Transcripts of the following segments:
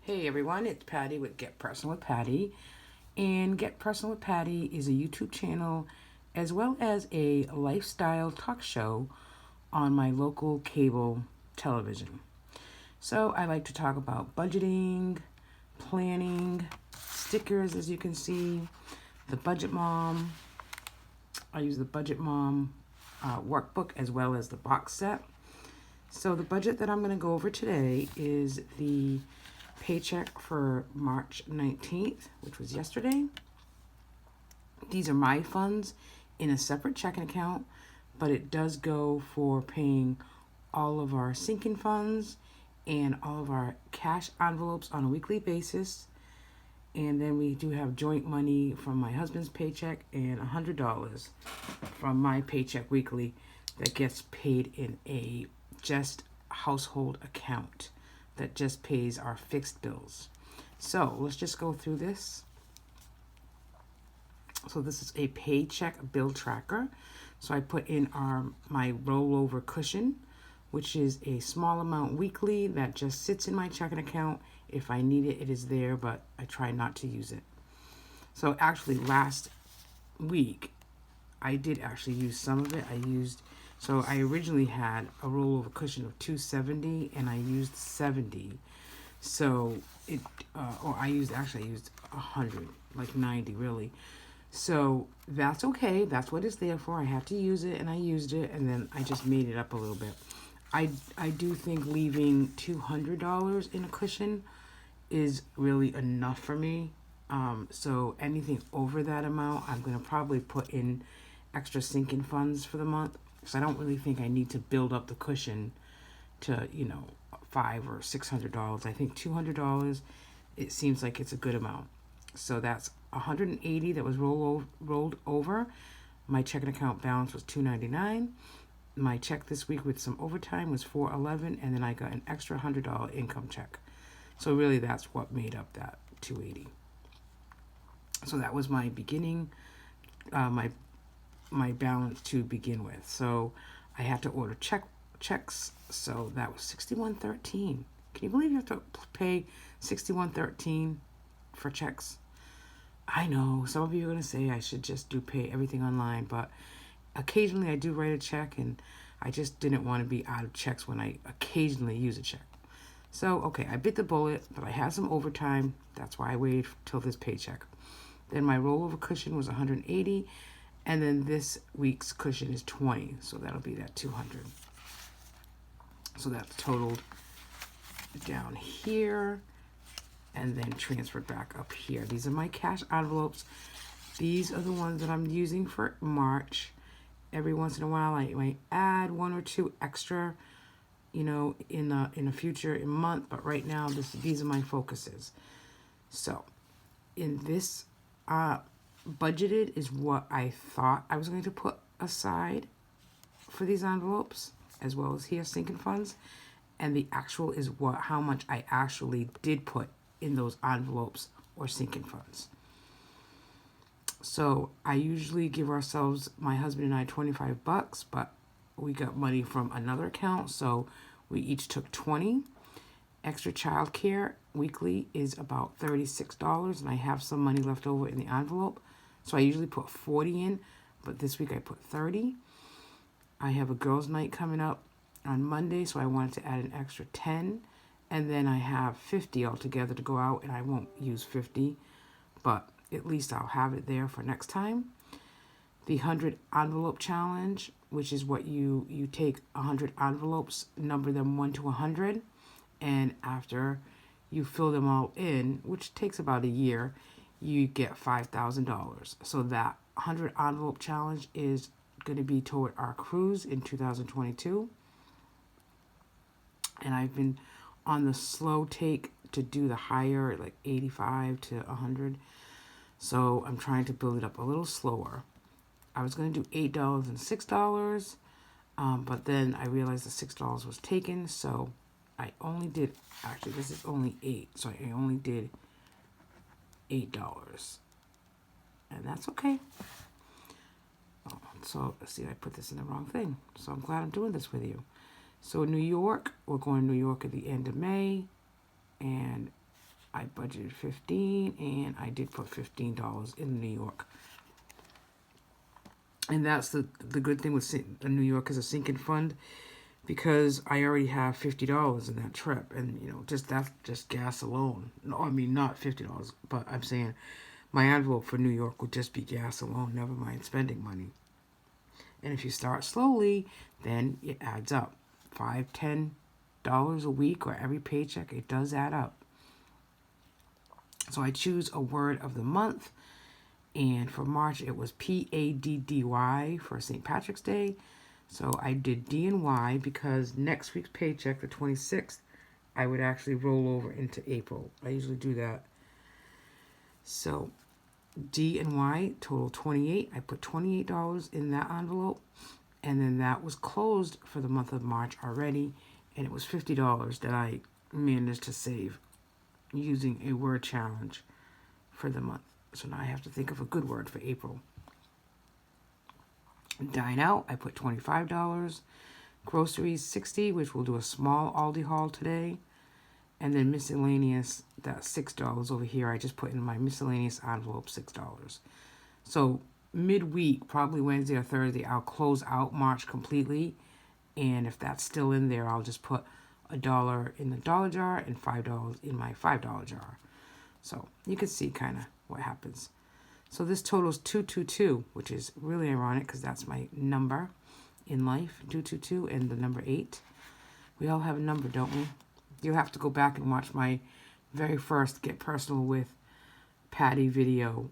Hey everyone, it's Patty with Get Personal with Patty. And Get Personal with Patty is a YouTube channel as well as a lifestyle talk show on my local cable television. So I like to talk about budgeting, planning, stickers as you can see, the Budget Mom. I use the Budget Mom workbook as well as the box set. So the budget that I'm going to go over today is the paycheck for March 19th, which was yesterday. These are my funds in a separate checking account, but it does go for paying all of our sinking funds and all of our cash envelopes on a weekly basis. And then we do have joint money from my husband's paycheck and $100 from my paycheck weekly that gets paid in a just household account that just pays our fixed bills. So let's just go through this. So this is a paycheck bill tracker. So I put in my rollover cushion, which is a small amount weekly that just sits in my checking account. If I need it, it is there, but I try not to use it. So actually last week, I did actually use some of it. So I originally had a rollover cushion of $270 and I used 70. So I used 100, like 90 really. So that's okay. That's what it's there for. I have to use it, and I used it, and then I just made it up a little bit. I do think leaving $200 in a cushion is really enough for me. So anything over that amount, I'm going to probably put in extra sinking funds for the month, because I don't really think I need to build up the cushion to, $500 or $600. I think $200, it seems like it's a good amount. So that's 180 that was rolled over. My checking account balance was $299. My check this week with some overtime was $411, and then I got an extra $100 income check. So really, that's what made up that 280. So that was my beginning, my balance to begin with. So I had to order checks. So that was $61.13. Can you believe you have to pay $61.13 for checks? I know some of you are going to say I should just pay everything online, but occasionally I do write a check, and I just didn't want to be out of checks when I occasionally use a check. So, okay, I bit the bullet, but I had some overtime. That's why I waited till this paycheck. Then my rollover cushion was 180, and then this week's cushion is 20, so that'll be that 200. So that's totaled down here and then transferred back up here. These are my cash envelopes. These are the ones that I'm using for March. Every once in a while, I might add one or two extra, in a future month. But right now, these are my focuses. So, in this budgeted is what I thought I was going to put aside for these envelopes, as well as here sinking funds, and the actual is how much I actually did put in those envelopes or sinking funds. So I usually give ourselves, my husband and I, $25, but we got money from another account, so we each took 20. Extra child care weekly is about $36, and I have some money left over in the envelope. So I usually put 40 in, but this week I put 30. I have a girls' night coming up on Monday, so I wanted to add an extra 10. And then I have 50 altogether to go out, and I won't use 50, but at least I'll have it there for next time. The 100 envelope challenge, which is what you take 100 envelopes, number them 1 to 100, and after you fill them all in, which takes about a year, you get $5,000. So that 100 envelope challenge is going to be toward our cruise in 2022. And I've been on the slow take to do the higher, like 85 to 100. So I'm trying to build it up a little slower. I was going to do $8 and $6, but then I realized the $6 was taken. So I only did, actually this is only 8. So I only did $8. And that's okay. Oh, so see, I put this in the wrong thing. So I'm glad I'm doing this with you. So New York, we're going to New York at the end of May, and I budgeted 15, and I did put $15 in New York. And that's the good thing with New York as a sinking fund, because I already have $50 in that trip, and that's just gas alone. No, I mean not $50, but I'm saying my envelope for New York would just be gas alone, never mind spending money. And if you start slowly, then it adds up. $5, $10 a week or every paycheck, it does add up. So I choose a word of the month. And for March, it was PADDY for St. Patrick's Day. So I did D and Y because next week's paycheck, the 26th, I would actually roll over into April. I usually do that. So D and Y, total 28. I put $28 in that envelope. And then that was closed for the month of March already. And it was $50 that I managed to save using a word challenge for the month. So now I have to think of a good word for April. Dine out, I put $25. Groceries, $60, which we'll do a small Aldi haul today. And then miscellaneous, that's $6 over here. I just put in my miscellaneous envelope $6. So midweek, probably Wednesday or Thursday, I'll close out March completely. And if that's still in there, I'll just put $1 in the dollar jar and $5 in my $5 jar. So you can see kind of what happens. So this totals 222, which is really ironic because that's my number in life, 222, and the number 8. We all have a number, don't we? You'll have to go back and watch my very first Get Personal with Pattie video.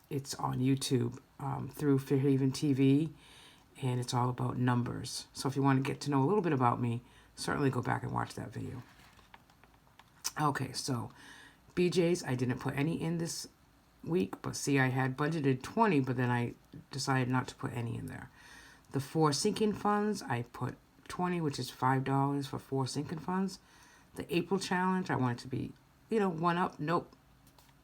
It's on YouTube through Fairhaven TV, and it's all about numbers. So if you want to get to know a little bit about me, certainly go back and watch that video. Okay, so BJ's, I didn't put any in this week, but see, I had budgeted 20, but then I decided not to put any in there. The 4 sinking funds, I put 20, which is $5 for 4 sinking funds. The April challenge, I want it to be, one up. Nope,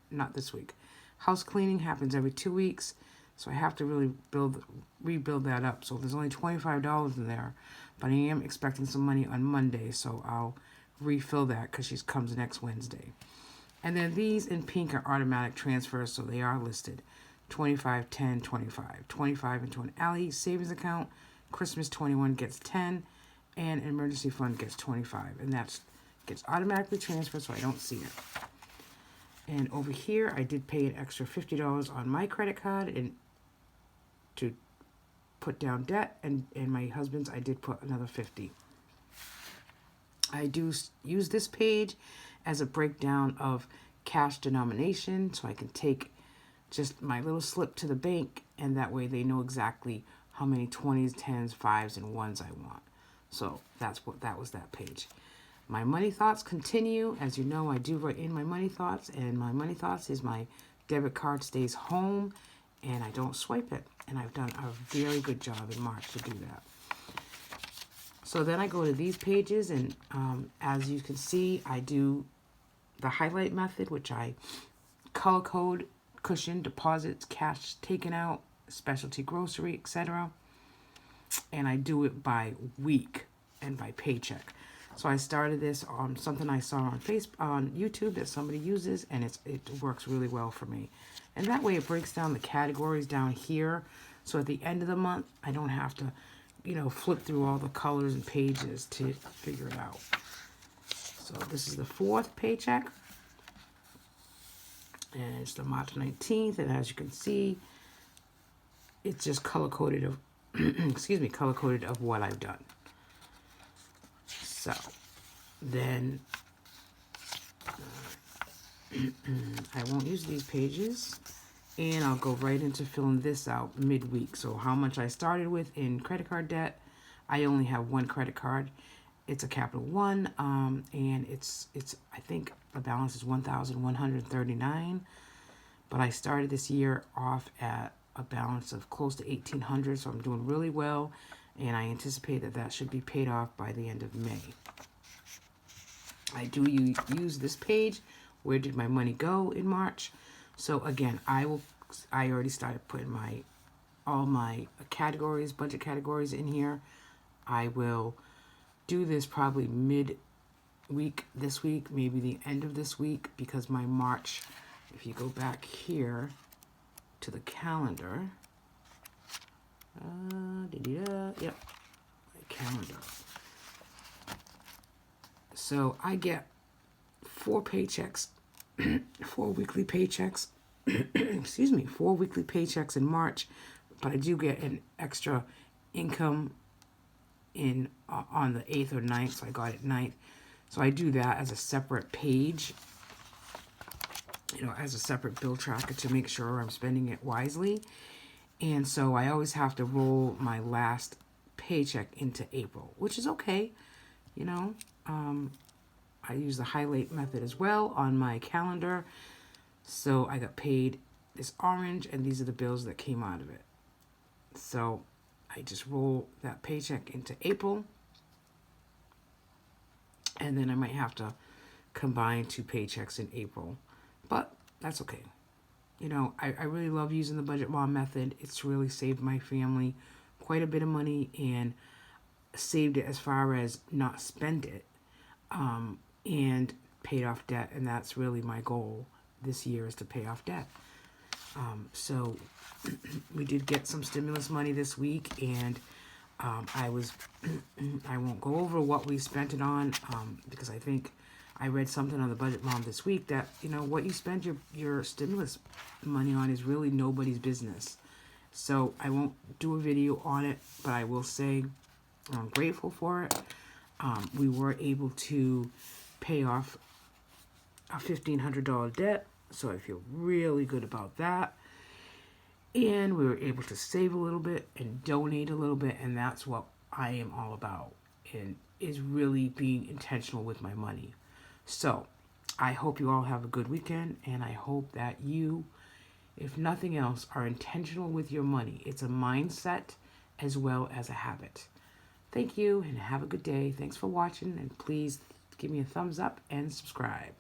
not this week. House cleaning happens every 2 weeks, so I have to really rebuild that up. So there's only $25 in there, but I am expecting some money on Monday, so I'll refill that because she comes next Wednesday. And then these in pink are automatic transfers, so they are listed. 25, 10, 25. 25 and 20. Allie savings account, Christmas 21 gets 10, and emergency fund gets 25. And that gets automatically transferred, so I don't see it. And over here, I did pay an extra $50 on my credit card and to put down debt, and my husband's, I did put another $50. I do use this page as a breakdown of cash denomination, so I can take just my little slip to the bank, and that way they know exactly how many 20s, 10s, 5s, and 1s I want. So that was that page. My money thoughts continue. As you know, I do write in my money thoughts, and my money thoughts is my debit card stays home, and I don't swipe it. And I've done a very good job in March to do that. So then I go to these pages, and as you can see, I do the highlight method, which I color code, cushion, deposits, cash taken out, specialty grocery, etc. And I do it by week and by paycheck. So I started this on something I saw on YouTube that somebody uses, and it works really well for me. And that way it breaks down the categories down here. So at the end of the month, I don't have to, flip through all the colors and pages to figure it out. So this is the 4th paycheck. And it's the March 19th. And as you can see, it's just color-coded of, color-coded of what I've done. So then I won't use these pages, and I'll go right into filling this out midweek. So how much I started with in credit card debt. I only have one credit card. It's a Capital One, and it's I think the balance is $1,139. But I started this year off at a balance of close to $1,800, so I'm doing really well, and I anticipate that should be paid off by the end of May. I do use this page. Where did my money go in March? So again, I already started putting all my categories, budget categories in here. I will do this probably week, this week, maybe the end of this week, because my March, if you go back here to the calendar, yep, my calendar. So I get 4 paychecks, 4 weekly paychecks, excuse me, 4 weekly paychecks in March, but I do get an extra income in on the 8th or 9th, so I got it 9th. So I do that as a separate page, as a separate bill tracker to make sure I'm spending it wisely. And so I always have to roll my last paycheck into April, which is okay. I use the highlight method as well on my calendar. So I got paid this orange, and these are the bills that came out of it. So I just roll that paycheck into April, and then I might have to combine 2 paychecks in April, but that's okay. I really love using the budget mom method. It's really saved my family quite a bit of money, and saved it as far as not spend it, and paid off debt. And that's really my goal this year, is to pay off debt. So we did get some stimulus money this week, and I won't go over what we spent it on, because I think I read something on the Budget Mom this week that, what you spend your stimulus money on is really nobody's business. So I won't do a video on it, but I will say I'm grateful for it. We were able to pay off a $1,500 debt, so I feel really good about that. And we were able to save a little bit and donate a little bit, and that's what I am all about, and is really being intentional with my money. So I hope you all have a good weekend, and I hope that you, if nothing else, are intentional with your money. It's a mindset as well as a habit. Thank you, and have a good day. Thanks for watching, and please give me a thumbs up and subscribe.